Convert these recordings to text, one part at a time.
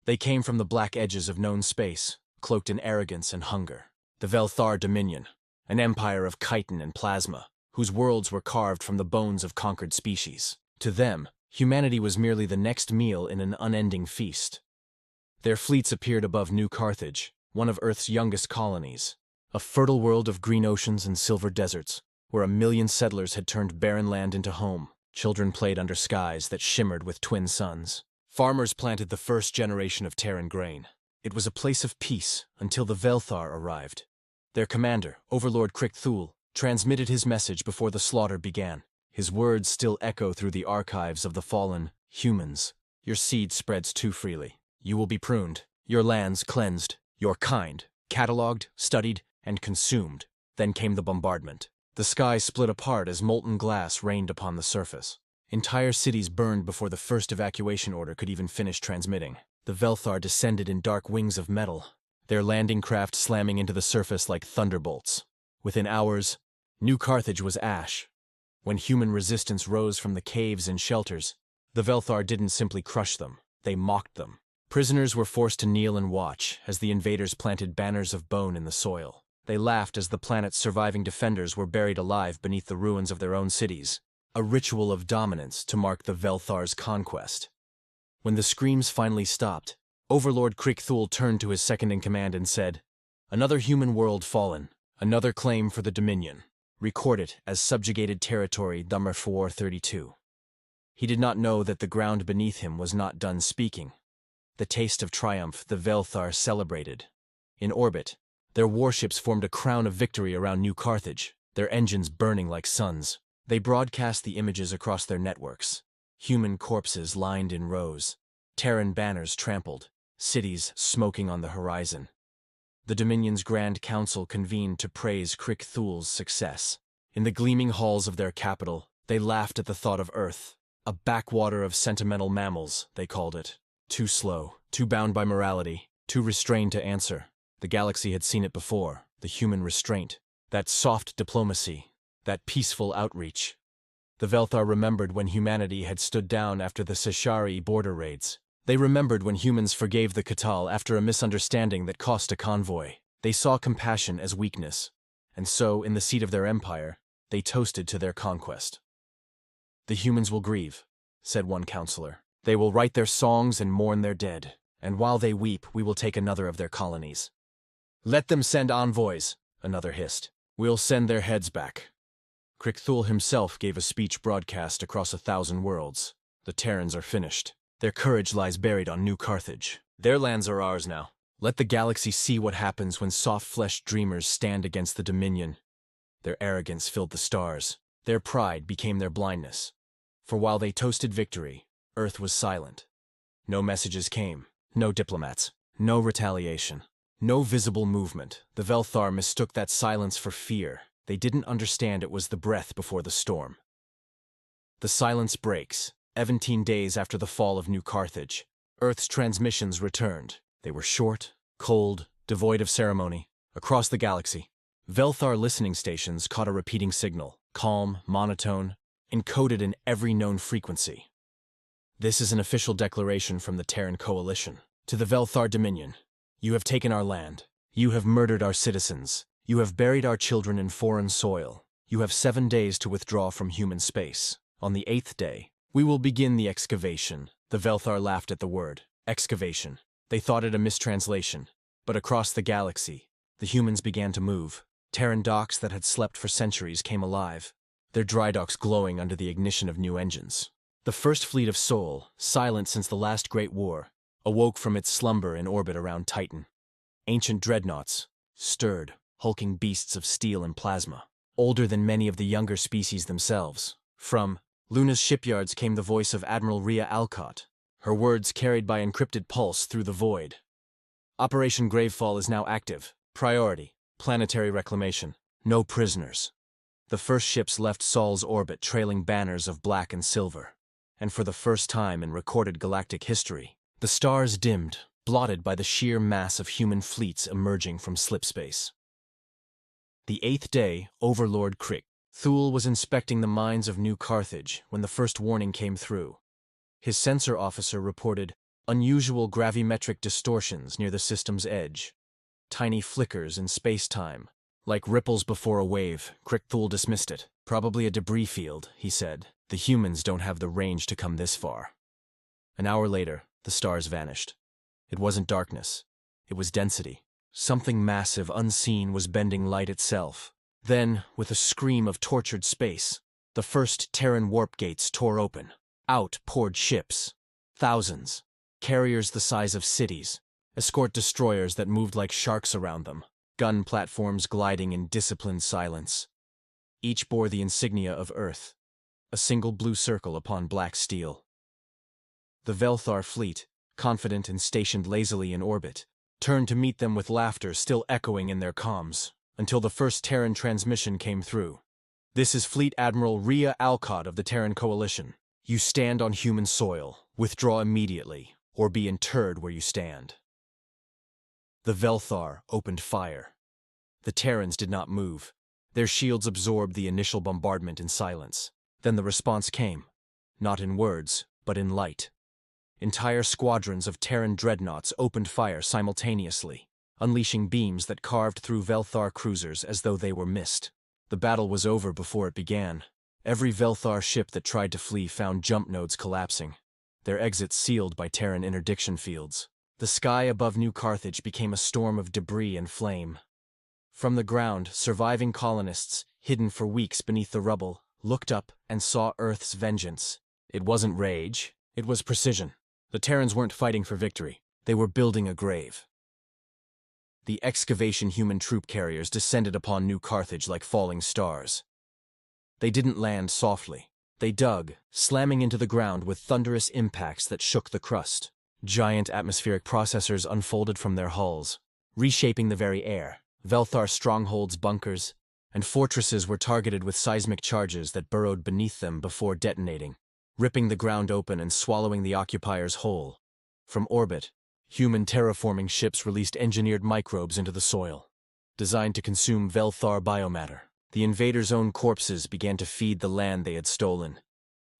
They came from the black edges of known space, cloaked in arrogance and hunger. The Velthar Dominion, an empire of chitin and plasma, whose worlds were carved from the bones of conquered species. To them, humanity was merely the next meal in an unending feast. Their fleets appeared above New Carthage, one of Earth's youngest colonies, a fertile world of green oceans and silver deserts, where 1 million settlers had turned barren land into home. Children played under skies that shimmered with twin suns. Farmers planted the first generation of Terran grain. It was a place of peace until the Velthar arrived. Their commander, Overlord Krikthul, transmitted his message before the slaughter began. His words still echo through the archives of the fallen. Humans, your seed spreads too freely. You will be pruned, your lands cleansed, your kind catalogued, studied, and consumed. Then came the bombardment. The sky split apart as molten glass rained upon the surface. Entire cities burned before the first evacuation order could even finish transmitting. The Velthar descended in dark wings of metal, their landing craft slamming into the surface like thunderbolts. Within hours, New Carthage was ash. When human resistance rose from the caves and shelters, the Velthar didn't simply crush them, they mocked them. Prisoners were forced to kneel and watch as the invaders planted banners of bone in the soil. They laughed as the planet's surviving defenders were buried alive beneath the ruins of their own cities, a ritual of dominance to mark the Velthar's conquest. When the screams finally stopped, Overlord Krikthul turned to his second-in-command and said, "Another human world fallen, another claim for the Dominion. Record it as subjugated territory Dummerfor 32. He did not know that the ground beneath him was not done speaking. The taste of triumph the Velthar celebrated. In orbit, their warships formed a crown of victory around New Carthage, their engines burning like suns. They broadcast the images across their networks. Human corpses lined in rows, Terran banners trampled, cities smoking on the horizon. The Dominion's Grand Council convened to praise Krikthul's success. In the gleaming halls of their capital, they laughed at the thought of Earth, a backwater of sentimental mammals, they called it. Too slow, too bound by morality, too restrained to answer. The galaxy had seen it before, the human restraint, that soft diplomacy, that peaceful outreach. The Velthar remembered when humanity had stood down after the Seshari border raids. They remembered when humans forgave the Katal after a misunderstanding that cost a convoy. They saw compassion as weakness, and so, in the seat of their empire, they toasted to their conquest. "The humans will grieve," said one counselor. "They will write their songs and mourn their dead, and while they weep, we will take another of their colonies." "Let them send envoys," another hissed. "We'll send their heads back." Krikthul himself gave a speech broadcast across 1,000 worlds. "The Terrans are finished. Their courage lies buried on New Carthage. Their lands are ours now. Let the galaxy see what happens when soft-fleshed dreamers stand against the Dominion." Their arrogance filled the stars. Their pride became their blindness. For while they toasted victory, Earth was silent. No messages came, no diplomats, no retaliation, no visible movement. The Velthar mistook that silence for fear. They didn't understand it was the breath before the storm. The silence breaks. 17 days after the fall of New Carthage, Earth's transmissions returned. They were short, cold, devoid of ceremony. Across the galaxy, Velthar listening stations caught a repeating signal, calm, monotone, encoded in every known frequency. "This is an official declaration from the Terran Coalition. To the Velthar Dominion, you have taken our land. You have murdered our citizens. You have buried our children in foreign soil. You have 7 days to withdraw from human space. On the 8th day, we will begin the excavation." The Velthar laughed at the word, excavation. They thought it a mistranslation. But across the galaxy, the humans began to move. Terran docks that had slept for centuries came alive, their dry docks glowing under the ignition of new engines. The first fleet of Sol, silent since the last Great War, awoke from its slumber in orbit around Titan. Ancient dreadnoughts, stirred, hulking beasts of steel and plasma, older than many of the younger species themselves. From Luna's shipyards came the voice of Admiral Rhea Alcott, her words carried by encrypted pulse through the void. "Operation Gravefall is now active. Priority, planetary reclamation. No prisoners." The first ships left Sol's orbit trailing banners of black and silver. And for the first time in recorded galactic history, the stars dimmed, blotted by the sheer mass of human fleets emerging from slipspace. The 8th day, Overlord Krikthul was inspecting the mines of New Carthage when the first warning came through. His sensor officer reported, Unusual gravimetric distortions near the system's edge. Tiny flickers in space-time. Like ripples before a wave, Crichthul dismissed it. Probably a debris field, he said. The humans don't have the range to come this far. An hour later, the stars vanished. It wasn't darkness. It was density. Something massive, unseen, was bending light itself. Then, with a scream of tortured space, the first Terran warp gates tore open. Out poured ships. Thousands. Carriers the size of cities. Escort destroyers that moved like sharks around them. Gun platforms gliding in disciplined silence. Each bore the insignia of Earth. A single blue circle upon black steel. The Velthar fleet, confident and stationed lazily in orbit, turned to meet them with laughter still echoing in their comms, until the first Terran transmission came through. "This is Fleet Admiral Rhea Alcott of the Terran Coalition. You stand on human soil. Withdraw immediately, or be interred where you stand." The Velthar opened fire. The Terrans did not move. Their shields absorbed the initial bombardment in silence. Then the response came, not in words, but in light. Entire squadrons of Terran dreadnoughts opened fire simultaneously, unleashing beams that carved through Velthar cruisers as though they were mist. The battle was over before it began. Every Velthar ship that tried to flee found jump nodes collapsing, their exits sealed by Terran interdiction fields. The sky above New Carthage became a storm of debris and flame. From the ground, surviving colonists, hidden for weeks beneath the rubble, looked up and saw Earth's vengeance. It wasn't rage, it was precision. The Terrans weren't fighting for victory, they were building a grave. The excavation human troop carriers descended upon New Carthage like falling stars. They didn't land softly. They dug, slamming into the ground with thunderous impacts that shook the crust. Giant atmospheric processors unfolded from their hulls, reshaping the very air. Velthar strongholds, bunkers, and fortresses were targeted with seismic charges that burrowed beneath them before detonating, ripping the ground open and swallowing the occupiers whole. From orbit, human terraforming ships released engineered microbes into the soil, designed to consume Velthar biomatter. The invaders' own corpses began to feed the land they had stolen.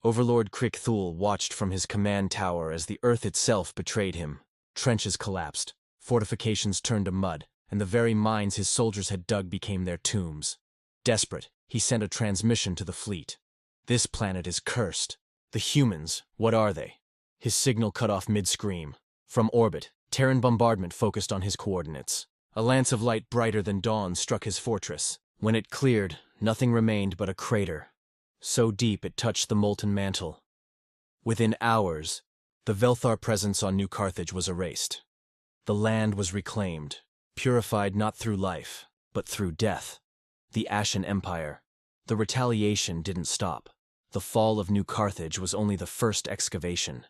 Overlord Crichthul watched from his command tower as the Earth itself betrayed him. Trenches collapsed, fortifications turned to mud, and the very mines his soldiers had dug became their tombs. Desperate, he sent a transmission to the fleet. "This planet is cursed. The humans, what are they?" His signal cut off mid-scream. From orbit, Terran bombardment focused on his coordinates. A lance of light brighter than dawn struck his fortress. When it cleared, nothing remained but a crater, so deep it touched the molten mantle. Within hours, the Velthar presence on New Carthage was erased. The land was reclaimed, purified not through life, but through death. The Ashen Empire. The retaliation didn't stop. The fall of New Carthage was only the first excavation.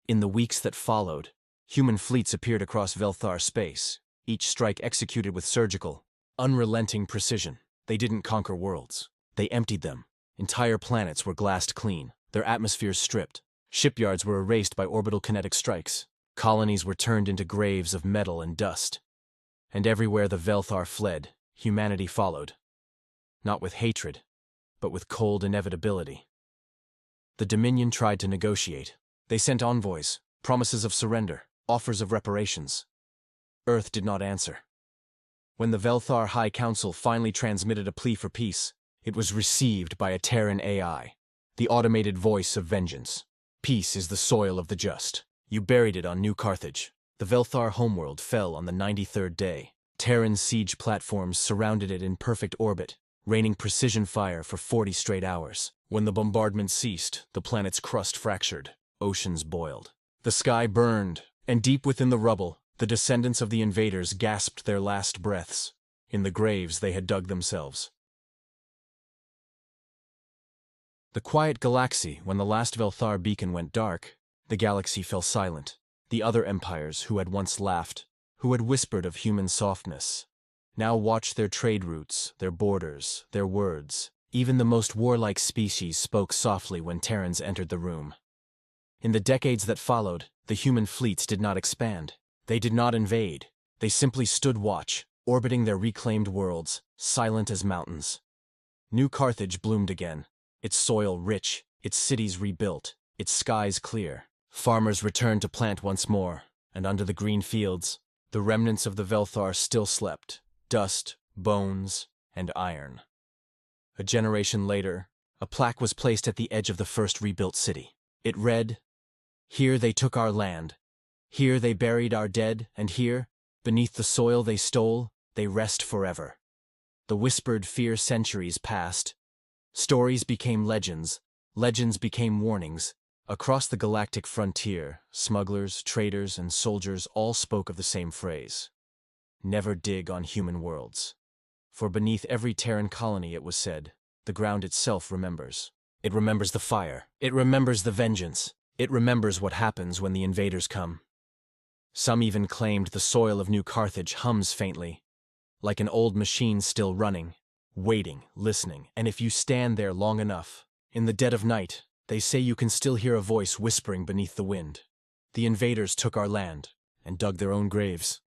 In the weeks that followed, human fleets appeared across Velthar space, each strike executed with surgical, unrelenting precision. They didn't conquer worlds. They emptied them. Entire planets were glassed clean, their atmospheres stripped. Shipyards were erased by orbital kinetic strikes. Colonies were turned into graves of metal and dust. And everywhere the Velthar fled, humanity followed. Not with hatred, but with cold inevitability. The Dominion tried to negotiate. They sent envoys, promises of surrender, offers of reparations. Earth did not answer. When the Velthar High Council finally transmitted a plea for peace, it was received by a Terran AI, the automated voice of vengeance. "Peace is the soil of the just. You buried it on New Carthage." The Velthar homeworld fell on the 93rd day. Terran siege platforms surrounded it in perfect orbit, raining precision fire for 40 straight hours. When the bombardment ceased, the planet's crust fractured, oceans boiled. The sky burned, and deep within the rubble, the descendants of the invaders gasped their last breaths, in the graves they had dug themselves. The quiet galaxy, when the last Velthar beacon went dark, the galaxy fell silent. The other empires who had once laughed, who had whispered of human softness, now watched their trade routes, their borders, their words. Even the most warlike species spoke softly when Terrans entered the room. In the decades that followed, the human fleets did not expand. They did not invade. They simply stood watch, orbiting their reclaimed worlds, silent as mountains. New Carthage bloomed again, its soil rich, its cities rebuilt, its skies clear. Farmers returned to plant once more, and under the green fields, the remnants of the Velthar still slept, dust, bones, and iron. A generation later, a plaque was placed at the edge of the first rebuilt city. It read, "Here they took our land. Here they buried our dead, and here, beneath the soil they stole, they rest forever." The whispered fear centuries passed. Stories became legends, legends became warnings. Across the galactic frontier, smugglers, traders, and soldiers all spoke of the same phrase: never dig on human worlds. For beneath every Terran colony, it was said, the ground itself remembers. It remembers the fire. It remembers the vengeance. It remembers what happens when the invaders come. Some even claimed the soil of New Carthage hums faintly, like an old machine still running, waiting, listening, and if you stand there long enough, in the dead of night, they say you can still hear a voice whispering beneath the wind. The invaders took our land and dug their own graves.